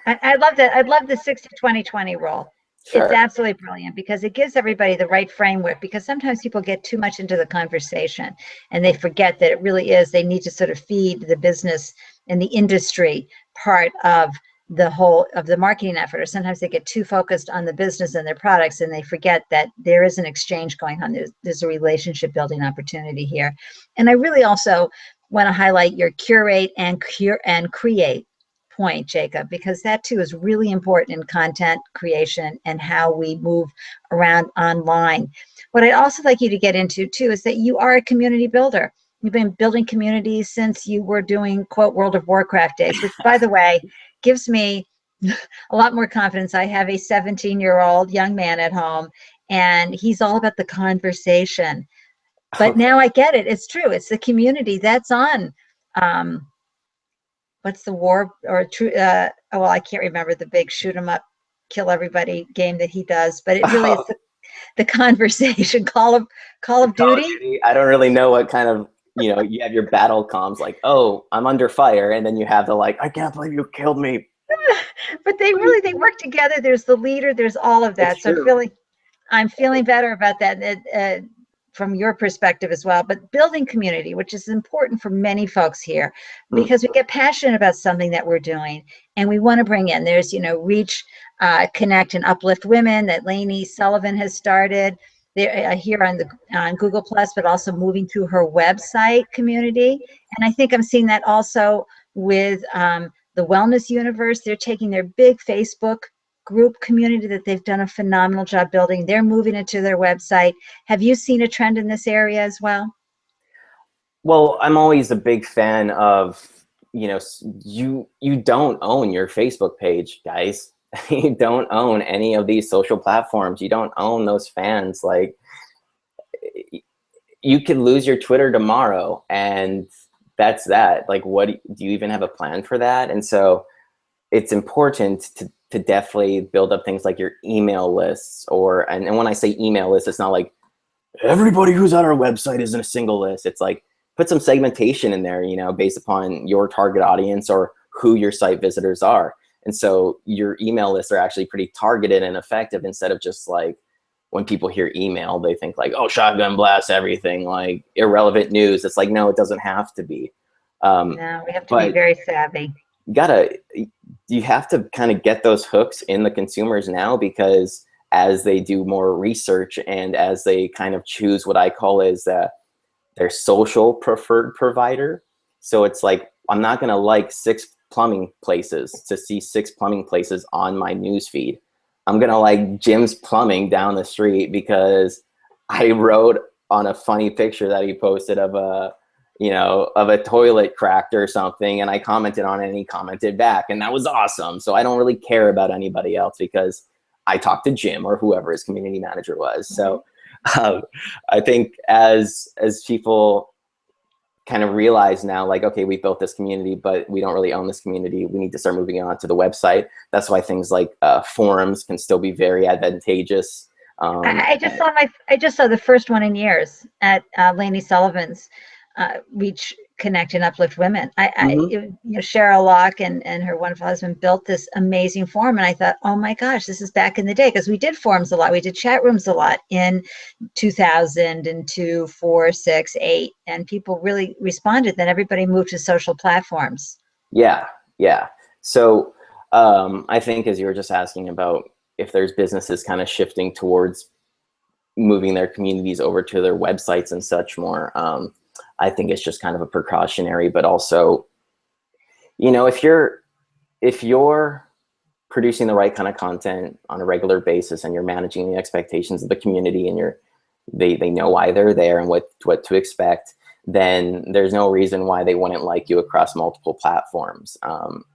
I love that. I love the 60-20-20 rule. Sure. It's absolutely brilliant, because it gives everybody the right framework, because sometimes people get too much into the conversation and they forget that it really is, they need to sort of feed the business and the industry part of the whole of the marketing effort. Or sometimes they get too focused on the business and their products, and they forget that there is an exchange going on. There's a relationship building opportunity here. And I really also want to highlight your curate and create point, Jacob, because that too is really important in content creation and how we move around online. What I'd also like you to get into too is that you are a community builder. You've been building communities since you were doing, quote, World of Warcraft days, which, by the way, gives me a lot more confidence. I have a 17-year-old young man at home, and he's all about the conversation. But now I get it. It's true. It's the community that's on what's the war or true? Well, I can't remember the big shoot 'em up, kill everybody game that he does, but it really is the conversation. Call of Duty. I don't really know what kind of, you know, you have your battle comms like, oh, I'm under fire, and then you have the like, I can't believe you killed me. But they work together. There's the leader. There's all of that. So I'm feeling better about that. From your perspective as well, but building community, which is important for many folks here, because we get passionate about something that we're doing, and we want to bring in. There's, you know, reach, connect, and uplift women that Lainey Sullivan has started there here on Google Plus, but also moving through her website community. And I think I'm seeing that also with the Wellness Universe. They're taking their big Facebook group community that they've done a phenomenal job building. They're moving it to their website. Have you seen a trend in this area as well? Well, I'm always a big fan of, you don't own your Facebook page, guys. You don't own any of these social platforms. You don't own those fans. Like, you could lose your Twitter tomorrow, and that's that. Like, what do you even have a plan for that? And so it's important to definitely build up things like your email lists, and when I say email lists, it's not like everybody who's on our website is in a single list. It's like, put some segmentation in there, based upon your target audience or who your site visitors are. And so your email lists are actually pretty targeted and effective, instead of just like, when people hear email, they think like, oh, shotgun blast everything, like irrelevant news. It's like, no, it doesn't have to be. No, we have to be But very savvy. you have to kind of get those hooks in the consumers now, because as they do more research and as they kind of choose what I call is their social preferred provider. So it's like, I'm not going to like 6 plumbing places to see 6 plumbing places on my news feed. I'm going to like Jim's Plumbing down the street because I wrote on a funny picture that he posted of a toilet cracked or something, and I commented on it and he commented back, and that was awesome. So I don't really care about anybody else because I talked to Jim or whoever his community manager was. So I think as people kind of realize now, like, okay, we built this community, but we don't really own this community. We need to start moving on to the website. That's why things like forums can still be very advantageous. I just saw the first one in years at Lainey Sullivan's Reach, Connect, and Uplift Women. Cheryl Locke and her wonderful husband built this amazing forum, and I thought, oh my gosh, this is back in the day, because we did forums a lot. We did chat rooms a lot in 2002, 4, 6, 8, and people really responded. Then everybody moved to social platforms. Yeah. So I think, as you were just asking about if there's businesses kind of shifting towards moving their communities over to their websites and such more, I think it's just kind of a precautionary, but also, if you're producing the right kind of content on a regular basis and you're managing the expectations of the community, and they know why they're there and what to expect, then there's no reason why they wouldn't like you across multiple platforms.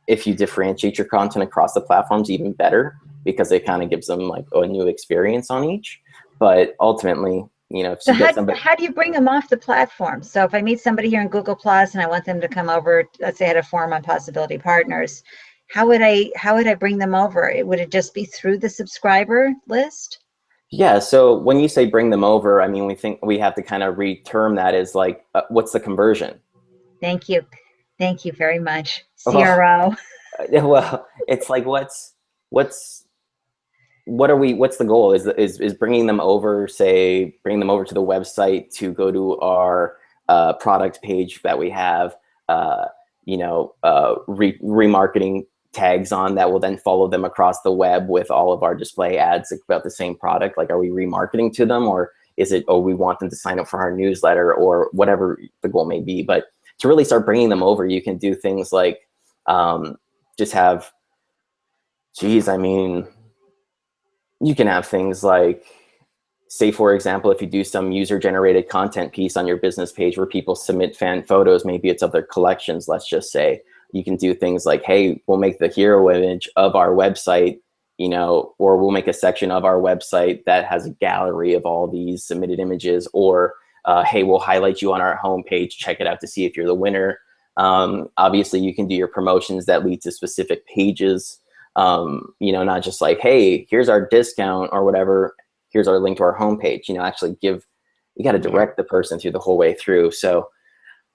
If you differentiate your content across the platforms, even better, because it kind of gives them like a new experience on each. But ultimately, so how do you bring them off the platform? So if I meet somebody here in Google Plus and I want them to come over, let's say I had a forum on Possibility Partners, how would I bring them over? Would it just be through the subscriber list? Yeah. So when you say bring them over, I mean, we think we have to kind of reterm that as like, what's the conversion? Thank you very much, Well, CRO. well, it's like, what's the goal? Is bringing them over, bring them over to the website to go to our product page that we have, remarketing tags on that will then follow them across the web with all of our display ads about the same product? Like, are we remarketing to them, or is it, oh, we want them to sign up for our newsletter, or whatever the goal may be? But to really start bringing them over, you can do things like just have, you can have things like, say, for example, if you do some user-generated content piece on your business page where people submit fan photos, maybe it's of their collections, let's just say, you can do things like, hey, we'll make the hero image of our website, or we'll make a section of our website that has a gallery of all these submitted images, or hey, we'll highlight you on our homepage, check it out to see if you're the winner. Obviously, you can do your promotions that lead to specific pages, not just like, hey, here's our discount or whatever, here's our link to our homepage. Actually you got to direct the person through the whole way through. So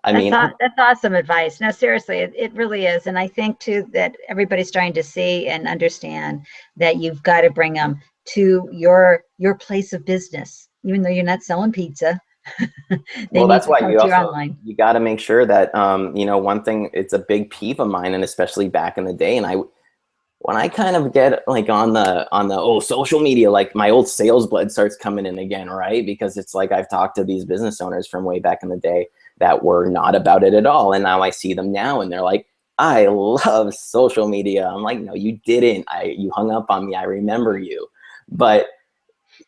that's awesome advice. No, seriously, it really is. And I think too that everybody's trying to see and understand that you've got to bring them to your place of business, even though you're not selling pizza. That's why you got to make sure that, one thing, it's a big peeve of mine, and especially back in the day. And when I kind of get like on the social media, like my old sales blood starts coming in again, right? Because it's like, I've talked to these business owners from way back in the day that were not about it at all. And now I see them now and they're like, I love social media. I'm like, no, you didn't. You hung up on me. I remember you. But,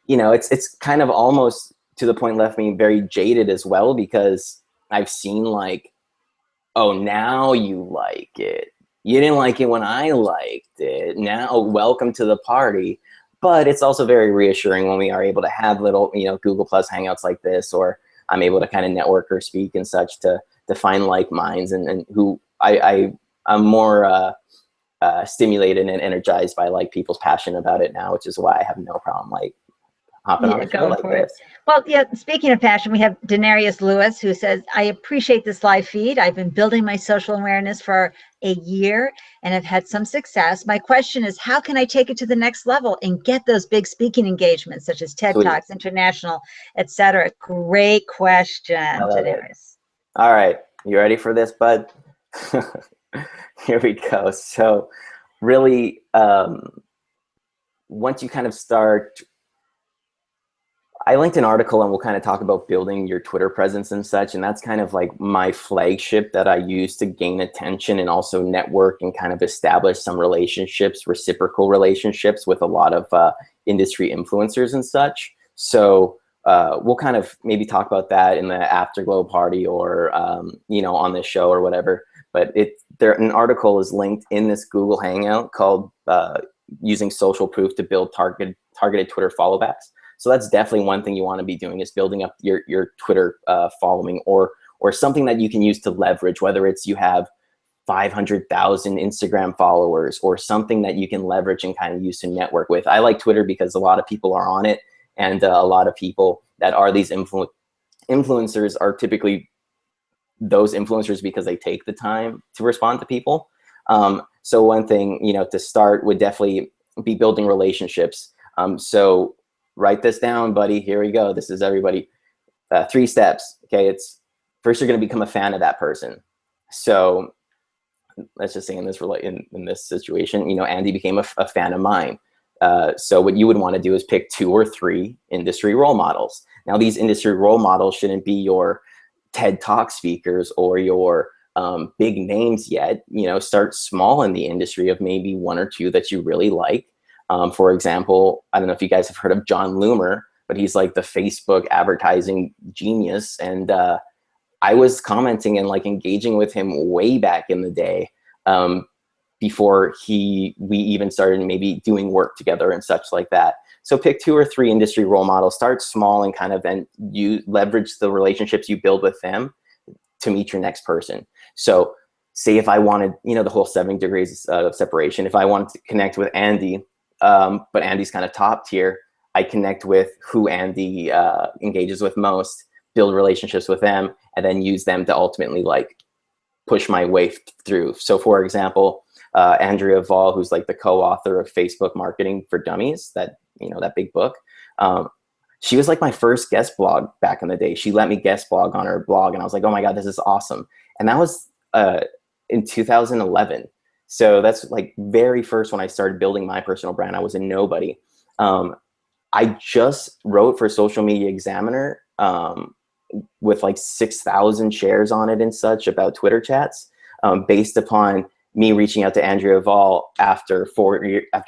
it's kind of almost to the point left me very jaded as well, because I've seen like, oh, now you like it. You didn't like it when I liked it. Now, welcome to the party. But it's also very reassuring when we are able to have little, Google Plus hangouts like this, or I'm able to kind of network or speak and such to find like minds and who I'm more stimulated and energized by like people's passion about it now, which is why I have no problem like hopping on a show like this. Well, yeah, speaking of passion, we have Denarius Lewis, who says, I appreciate this live feed. I've been building my social awareness for a year and have had some success. My question is, how can I take it to the next level and get those big speaking engagements, such as TED Talks, International, etc.? Great question, Denarius. All right. You ready for this, bud? Here we go. So really, once you kind of start, I linked an article and we'll kind of talk about building your Twitter presence and such. And that's kind of like my flagship that I use to gain attention and also network and kind of establish some relationships, reciprocal relationships with a lot of industry influencers and such. So we'll kind of maybe talk about that in the afterglow party or, on this show or whatever. But an article is linked in this Google Hangout called using social proof to build targeted Twitter followbacks. So that's definitely one thing you want to be doing, is building up your Twitter following or something that you can use to leverage, whether it's you have 500,000 Instagram followers or something that you can leverage and kind of use to network with. I like Twitter because a lot of people are on it, and a lot of people that are these influencers are typically those influencers because they take the time to respond to people. So one thing, to start would definitely be building relationships. So write this down, buddy. Here we go. This is everybody. 3 steps. Okay. It's first, you're going to become a fan of that person. So let's just say in this situation, Andy became a fan of mine. So what you would want to do is pick 2 or 3 industry role models. Now, these industry role models shouldn't be your TED Talk speakers or your big names yet. Start small in the industry of maybe 1 or 2 that you really like. For example, I don't know if you guys have heard of John Loomer, but he's like the Facebook advertising genius. And I was commenting and like engaging with him way back in the day, before we even started maybe doing work together and such like that. So pick 2 or 3 industry role models, start small, and kind of then you leverage the relationships you build with them to meet your next person. So say if I wanted, the whole 7 degrees of separation, if I wanted to connect with Andy, but Andy's kind of top tier, I connect with who Andy engages with most, build relationships with them, and then use them to ultimately like push my way through. So for example, Andrea Vahl, who's like the co-author of Facebook Marketing for Dummies, that big book, she was like my first guest blog back in the day. She let me guest blog on her blog, and I was like, oh my God, this is awesome. And that was in 2011. So that's like very first when I started building my personal brand. I was a nobody. I just wrote for Social Media Examiner with like 6,000 shares on it and such about Twitter chats, based upon me reaching out to Andrea Vahl after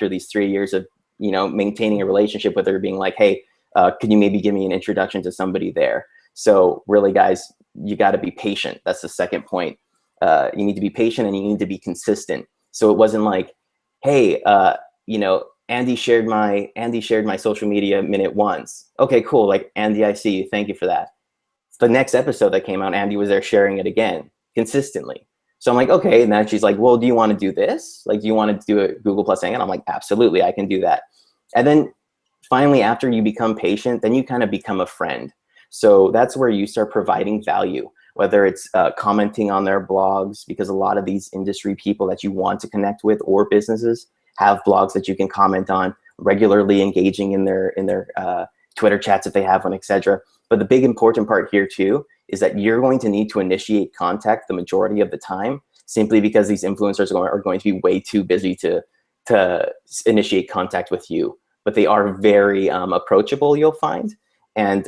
these 3 years of maintaining a relationship with her, being like, hey, can you maybe give me an introduction to somebody there? So really, guys, you got to be patient. That's the second point. You need to be patient and you need to be consistent. So it wasn't like, hey, Andy shared my social media minute once. Okay, cool. Like, Andy, I see you. Thank you for that. The next episode that came out, Andy was there sharing it again consistently. So I'm like, okay. And then she's like, well, do you want to do this? Like, do you want to do a Google Plus Hangout? I'm like, absolutely, I can do that. And then finally, after you become patient, then you kind of become a friend. So that's where you start providing value, whether it's commenting on their blogs, because a lot of these industry people that you want to connect with or businesses have blogs that you can comment on, regularly engaging in their Twitter chats if they have one, etc. But the big important part here too is that you're going to need to initiate contact the majority of the time, simply because these influencers are going to be way too busy to initiate contact with you. But they are very approachable, you'll find, and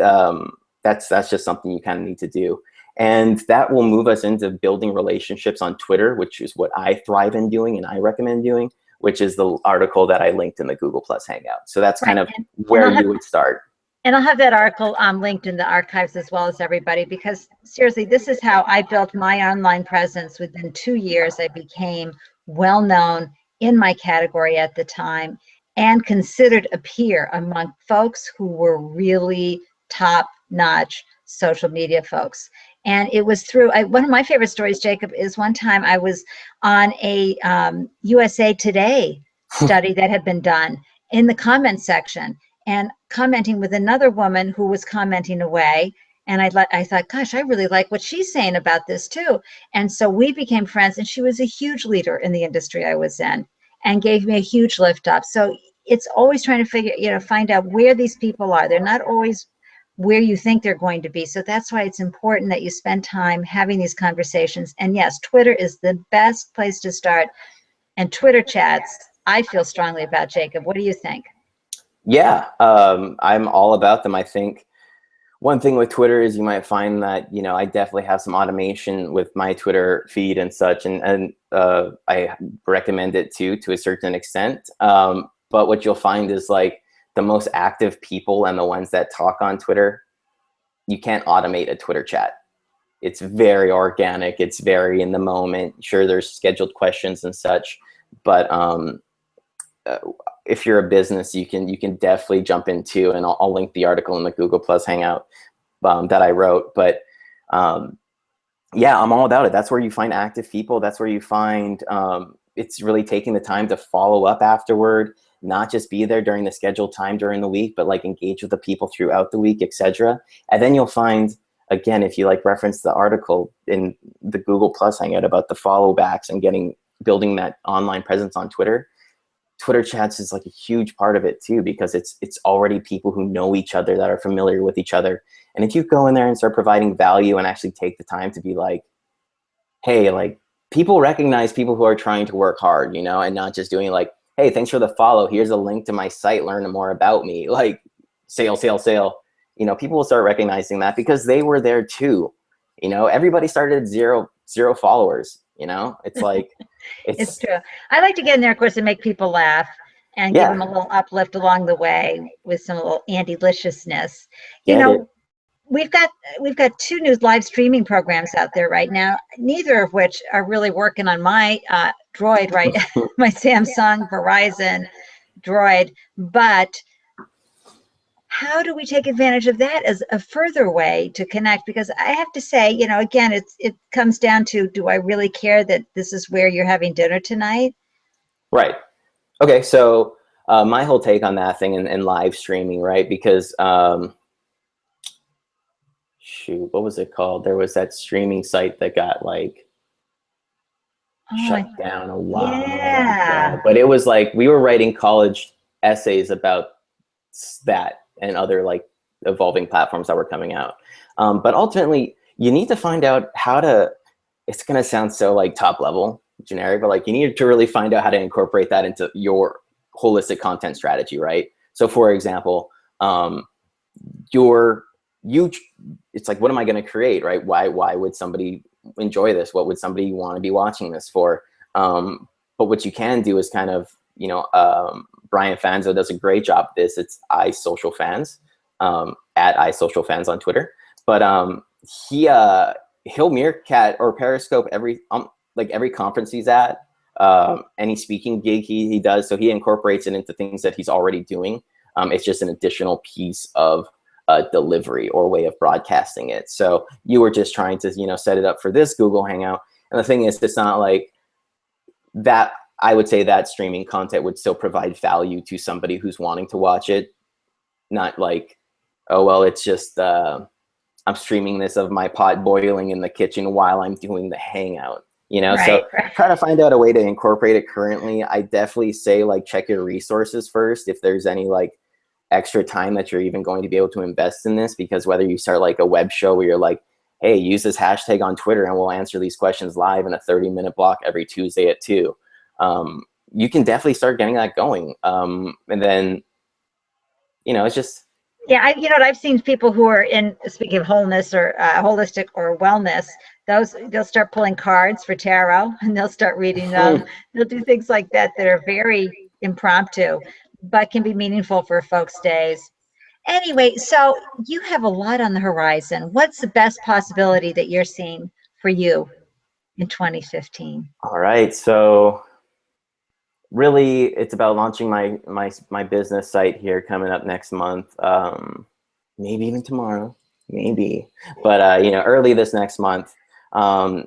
that's just something you kind of need to do. And that will move us into building relationships on Twitter, which is what I thrive in doing and I recommend doing, which is the article that I linked in the Google Plus Hangout. So that's kind of where you would start. And I'll have that article linked in the archives as well as everybody, because seriously, this is how I built my online presence. Within 2 years, I became well known in my category at the time and considered a peer among folks who were really top notch social media folks. And it was through one of my favorite stories, Jacob, is one time I was on a USA Today study that had been done in the comment section, and commenting with another woman who was commenting away. And I thought, gosh, I really like what she's saying about this too. And so we became friends, and she was a huge leader in the industry I was in and gave me a huge lift up. So it's always trying to find out where these people are. They're not always where you think they're going to be. So that's why it's important that you spend time having these conversations. And yes, Twitter is the best place to start. And Twitter chats, I feel strongly about. Jacob, what do you think? Yeah, I'm all about them. I think one thing with Twitter is you might find that, I definitely have some automation with my Twitter feed and such, and I recommend it too, to a certain extent. But what you'll find is like the most active people and the ones that talk on Twitter, you can't automate a Twitter chat. It's very organic. It's very in the moment. Sure, there's scheduled questions and such, but if you're a business, you can definitely jump into, and I'll link the article in the Google Plus Hangout that I wrote. But yeah, I'm all about it. That's where you find active people. That's where you find it's really taking the time to follow up afterward, not just be there during the scheduled time during the week, but like engage with the people throughout the week, etc. And then you'll find, again, if you like reference the article in the Google Plus Hangout about the follow backs and building that online presence on Twitter, Twitter chats is like a huge part of it too, because it's already people who know each other, that are familiar with each other. And if you go in there and start providing value and actually take the time to be like, hey, like, people recognize people who are trying to work hard, and not just doing like, hey, thanks for the follow, here's a link to my site, learn more about me, like sale. People will start recognizing that because they were there too. Everybody started at zero followers. It's like, it's true. I like to get in there, of course, and make people laugh and give them a little uplift along the way with some little Andeliciousness. We've got 2 new live streaming programs out there right now, neither of which are really working on my Droid, right? My Samsung Verizon Droid. But how do we take advantage of that as a further way to connect? Because I have to say, again, it comes down to, do I really care that this is where you're having dinner tonight? Right. Okay. So my whole take on that thing and live streaming, right? Because shoot, what was it called? There was that streaming site that got like shut down a while ago. But it was like, we were writing college essays about that and other like evolving platforms that were coming out. But ultimately, you need to find out how to, it's going to sound so like top level, generic, but like you need to really find out how to incorporate that into your holistic content strategy, right? So for example, it's like, what am I going to create, right? Why would somebody enjoy this? What would somebody want to be watching this for? But what you can do is kind of, Brian Fanzo does a great job of this. It's iSocialFans, at iSocialFans on Twitter. But he'll meerkat or Periscope every conference he's at, any speaking gig he does. So he incorporates it into things that he's already doing. It's just an additional piece of delivery or way of broadcasting it. So you were just trying to, set it up for this Google Hangout. And the thing is, it's not like that. I would say that streaming content would still provide value to somebody who's wanting to watch it. Not like, oh, well, it's just, I'm streaming this of my pot boiling in the kitchen while I'm doing the Hangout, So try to find out a way to incorporate it currently. I definitely say like, check your resources first. If there's any like extra time that you're even going to be able to invest in this, because whether you start like a web show where you're like, hey, use this hashtag on Twitter and we'll answer these questions live in a 30-minute block every Tuesday at 2. You can definitely start getting that going. And then, it's just. Yeah, I've seen people who are in, speaking of wholeness or holistic or wellness, they'll start pulling cards for tarot and they'll start reading them. They'll do things like that are very impromptu, but can be meaningful for folks' days. Anyway, so you have a lot on the horizon. What's the best possibility that you're seeing for you in 2015? All right. So really, it's about launching my business site here coming up next month. Maybe even tomorrow, maybe. But early this next month. Um,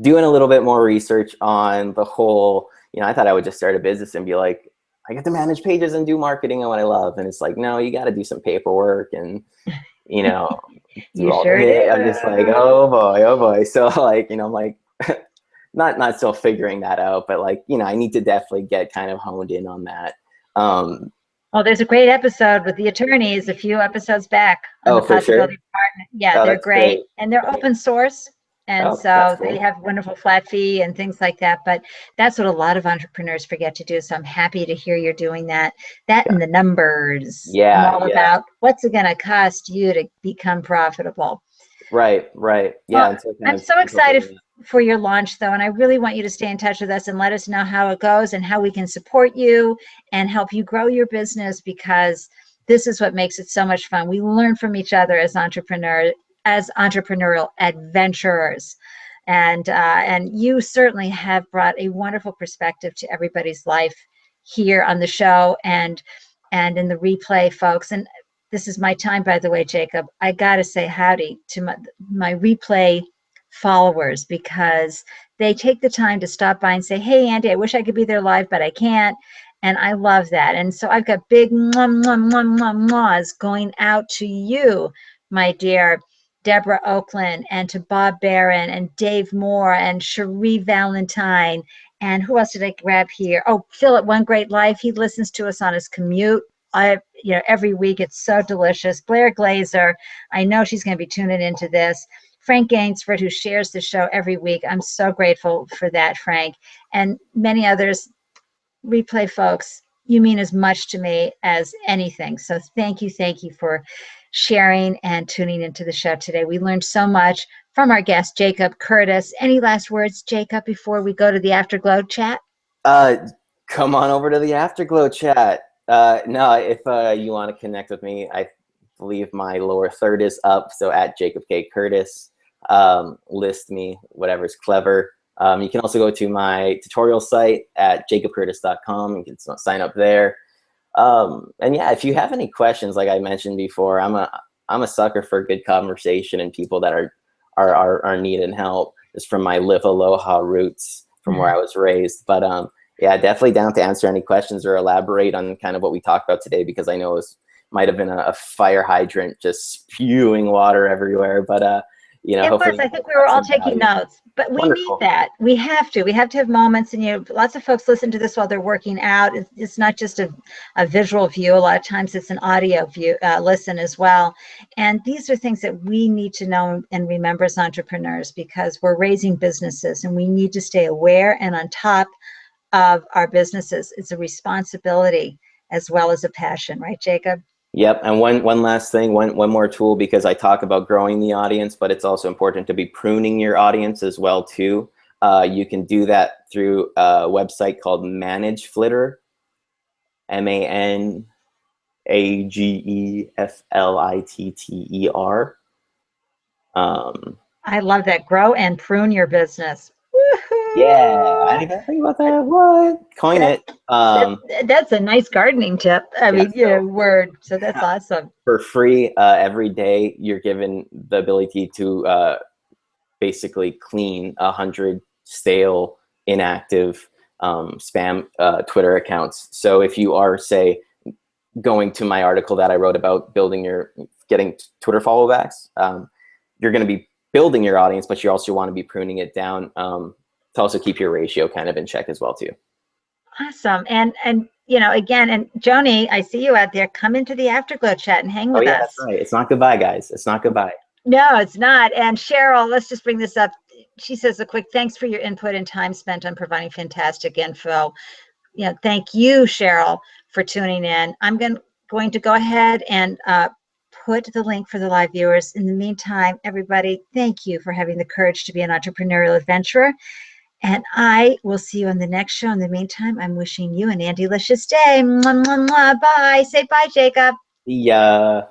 Doing a little bit more research on the whole. I thought I would just start a business and be like, I get to manage pages and do marketing and what I love. And it's like, no, you got to do some paperwork and you know do You all. sure I'm just like, do. oh boy, oh boy. So like, I'm like. Not still figuring that out, but like, I need to definitely get kind of honed in on that. Well, there's a great episode with the attorneys a few episodes back on Oh, the for sure. possibility department. Yeah, Oh, they're that's great. great. And they're open source. And Oh, that's so they cool. have wonderful flat fee and things like that. But that's what a lot of entrepreneurs forget to do. So I'm happy to hear you're doing that. That Yeah. and the numbers. I'm Yeah. all Yeah. about what's it going to cost you to become profitable. Right. Right. Yeah. Well, And so kind I'm of so excited incorporating for your launch, though, and I really want you to stay in touch with us and let us know how it goes and how we can support you and help you grow your business, because this is what makes it so much fun. We learn from each other as entrepreneurial adventurers, and you certainly have brought a wonderful perspective to everybody's life here on the show and in the replay, folks. And this is my time, by the way, Jacob. I got to say howdy to my replay followers, because they take the time to stop by and say, hey, Andy, I wish I could be there live, but I can't. And I love that. And so I've got big mwah, mwah, mwah, mwah, mwahs going out to you, my dear Deborah Oakland, and to Bob Barron and Dave Moore and Cherie Valentine. And who else did I grab here? Oh, Phil at One Great Life. He listens to us on his commute. Every week. It's so delicious. Blair Glazer, I know she's going to be tuning into this. Frank Gainsford, who shares the show every week. I'm so grateful for that, Frank. And many others. Replay folks, you mean as much to me as anything. So thank you for sharing and tuning into the show today. We learned so much from our guest, Jacob Curtis. Any last words, Jacob, before we go to the Afterglow chat? Uh, Come on over to the Afterglow chat. No, if you want to connect with me, I believe my lower third is up. So at Jacob K. Curtis, list me, whatever's clever. You can also go to my tutorial site at jacobcurtis.com. You can sign up there. And yeah, if you have any questions, like I mentioned before, I'm a sucker for good conversation and people that are needing help. Just from my live aloha roots, from where I was raised. But yeah, definitely down to answer any questions or elaborate on kind of what we talked about today, because I know it might have been a fire hydrant just spewing water everywhere. But hopefully I think we were all some taking value. notes, but we need Wonderful. that. We have to have moments. And lots of folks listen to this while they're working out. It's not just a visual view. A lot of times it's an audio view, listen as well. And these are things that we need to know and remember as entrepreneurs, because we're raising businesses and we need to stay aware and on top of our businesses. It's a responsibility as well as a passion, right, Jacob? Yep. And one last thing, one more tool, because I talk about growing the audience, but it's also important to be pruning your audience as well too. You can do that through a website called Manage Flitter, MANAGEFLITTER. I love that. Grow and prune your business. Yeah, I Woohoo! didn't even think about that. What? Coin That, it. that's a nice gardening tip. I Yeah. mean, So word. So that's awesome. for free, every day, you're given the ability to basically clean 100 stale, inactive spam Twitter accounts. So if you are, say, going to my article that I wrote about getting Twitter follow backs, you're going to be building your audience, but you also want to be pruning it down to also keep your ratio kind of in check as well too. Awesome. And again, and Joni, I see you out there. Come into the Afterglow chat and hang Oh with yeah, that's us. right. It's not goodbye, guys. It's not goodbye. No, it's not. And Cheryl, let's just bring this up. She says a quick thanks for your input and time spent on providing fantastic info. Thank you, Cheryl, for tuning in. I'm going to go ahead and put the link for the live viewers. In the meantime, everybody, thank you for having the courage to be an entrepreneurial adventurer. And I will see you on the next show. In the meantime, I'm wishing you an Andelicious day. Mwah, mwah, mwah. Bye. Say bye, Jacob. Yeah.